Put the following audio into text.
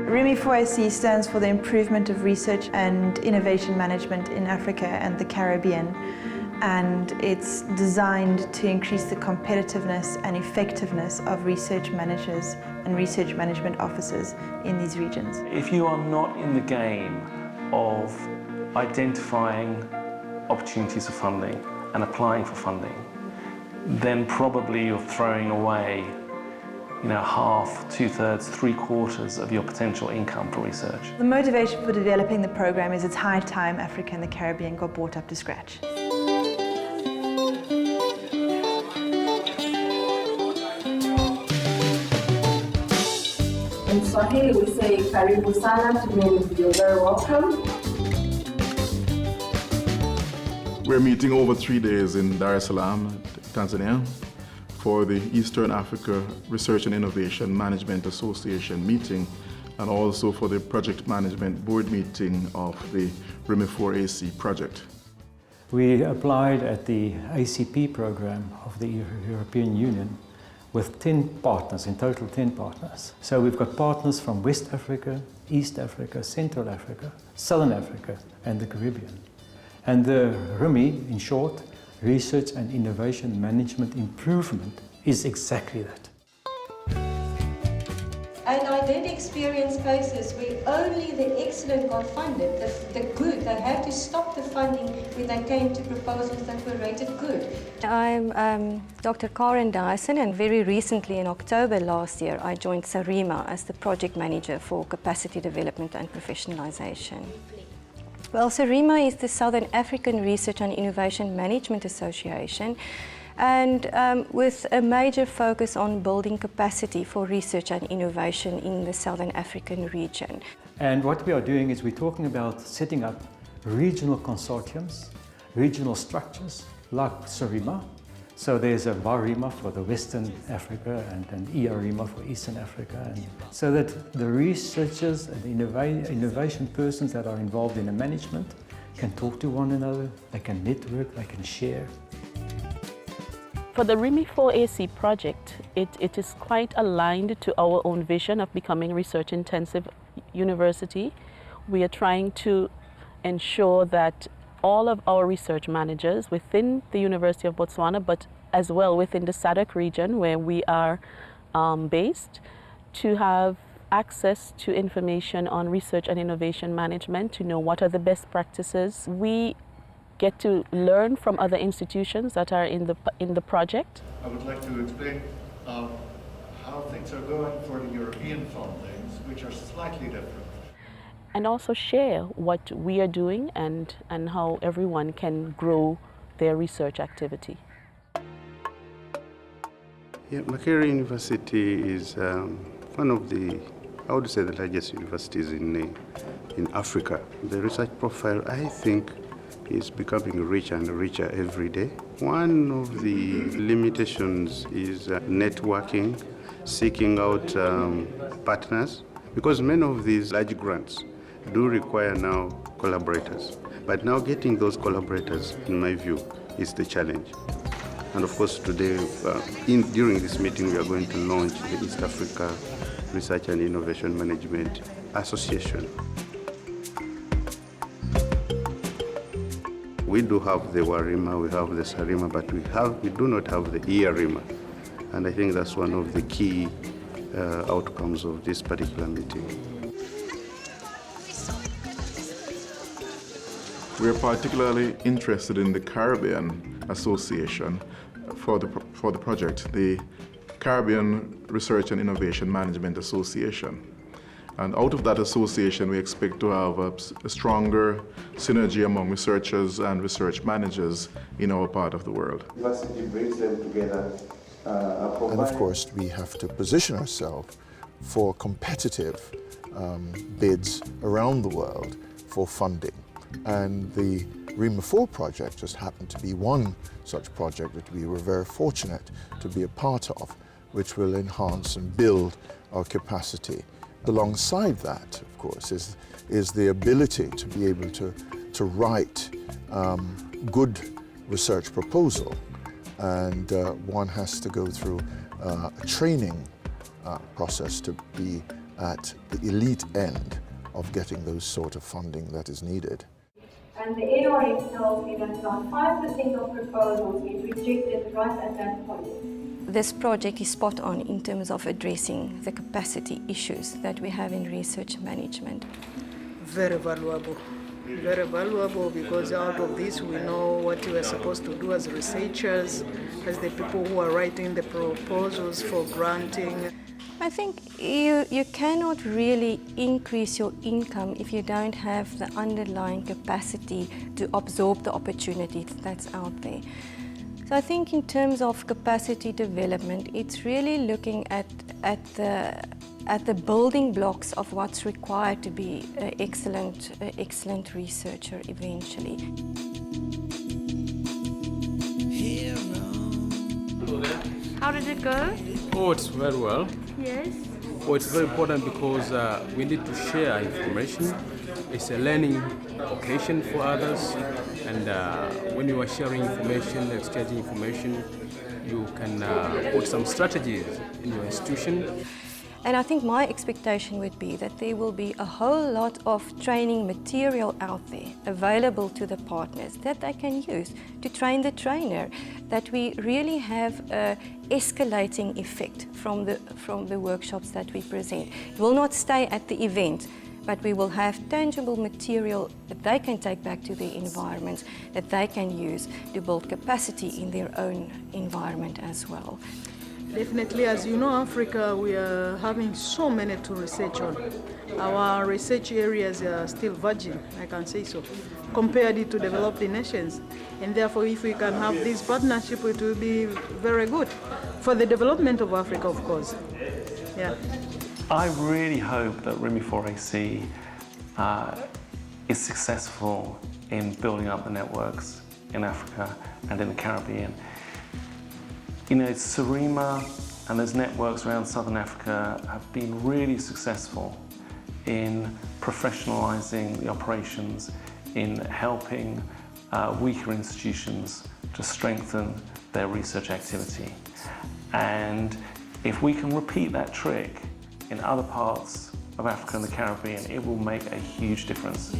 RIMI4AC stands for the Improvement of Research and Innovation Management in Africa and the Caribbean, and it's designed to increase the competitiveness and effectiveness of research managers and research management officers in these regions. If you are not in the game of identifying opportunities for funding and applying for funding, then probably you're throwing away half, two-thirds, three-quarters of your potential income for research. The motivation for developing the program is it's high time Africa and the Caribbean got brought up to scratch. In Swahili we say karibu sana, to mean you're very welcome. We're meeting over 3 days in Dar es Salaam, Tanzania, for the Eastern Africa Research and Innovation Management Association meeting, and also for the project management board meeting of the RIMI4AC project. We applied at the ACP program of the European Union with 10 partners, in total 10 partners. So we've got partners from West Africa, East Africa, Central Africa, Southern Africa, and the Caribbean. And the RIMI, in short, Research and Innovation Management Improvement, is exactly that. And I did experience cases where only the excellent got funded, the good. They had to stop the funding when they came to proposals that were rated good. I'm Dr. Karen Dyson, and very recently in October last year I joined SARIMA as the project manager for capacity development and professionalization. Well, SARIMA is the Southern African Research and Innovation Management Association, and with a major focus on building capacity for research and innovation in the Southern African region. And what we are doing is we're talking about setting up regional consortiums, regional structures like SARIMA. So there's a WARIMA for the Western Africa and an EARIMA for Eastern Africa, and so that the researchers and innovation persons that are involved in the management can talk to one another, they can network, they can share. For the RIMI4AC project, it is quite aligned to our own vision of becoming a research-intensive university. We are trying to ensure that all of our research managers within the University of Botswana, but as well within the SADC region where we are based, to have access to information on research and innovation management, to know what are the best practices. We get to learn from other institutions that are in the project. I would like to explain how things are going for the European fundings, which are slightly different. And also share what we are doing and how everyone can grow their research activity. Yeah, Makerere University is one of the, I would say, the largest universities in Africa. The research profile, I think, is becoming richer and richer every day. One of the limitations is networking, seeking out partners, because many of these large grants do require now collaborators. But now getting those collaborators, in my view, is the challenge. And of course today, during this meeting, we are going to launch the East Africa Research and Innovation Management Association. We do have the WARIMA, we have the SARIMA, but we do not have the EARIMA. And I think that's one of the key outcomes of this particular meeting. We're particularly interested in the Caribbean Association for the project, the Caribbean Research and Innovation Management Association. And out of that association, we expect to have a stronger synergy among researchers and research managers in our part of the world. University brings them together. And of course, we have to position ourselves for competitive bids around the world for funding. And the RIMI4 project just happened to be one such project that we were very fortunate to be a part of, which will enhance and build our capacity. Alongside that, of course, is the ability to be able to write good research proposal. And one has to go through a training process to be at the elite end of getting those sort of funding that is needed. And the NRF tells me that about 5% of proposals get rejected right at that point. This project is spot on in terms of addressing the capacity issues that we have in research management. Very valuable. Very valuable, because out of this we know what we are supposed to do as researchers, as the people who are writing the proposals for granting. I think you cannot really increase your income if you don't have the underlying capacity to absorb the opportunity that's out there. So I think in terms of capacity development, it's really looking at the building blocks of what's required to be an excellent researcher eventually. How did it go? Oh, it's very well. Yes. Oh, it's very important because we need to share information. It's a learning occasion for others, and when you are sharing information, exchanging information, you can put some strategies in your institution. And I think my expectation would be that there will be a whole lot of training material out there available to the partners that they can use to train the trainer, that we really have an escalating effect from the workshops that we present. It will not stay at the event, but we will have tangible material that they can take back to their environments, that they can use to build capacity in their own environment as well. Definitely, as you know, Africa, we are having so many to research on. Our research areas are still virgin, I can say so, compared to developing nations. And therefore, if we can have this partnership, it will be very good for the development of Africa, of course. Yeah. I really hope that RIMI4AC is successful in building up the networks in Africa and in the Caribbean. You know, SARIMA and those networks around Southern Africa have been really successful in professionalizing the operations, in helping weaker institutions to strengthen their research activity. And if we can repeat that trick in other parts of Africa and the Caribbean, it will make a huge difference.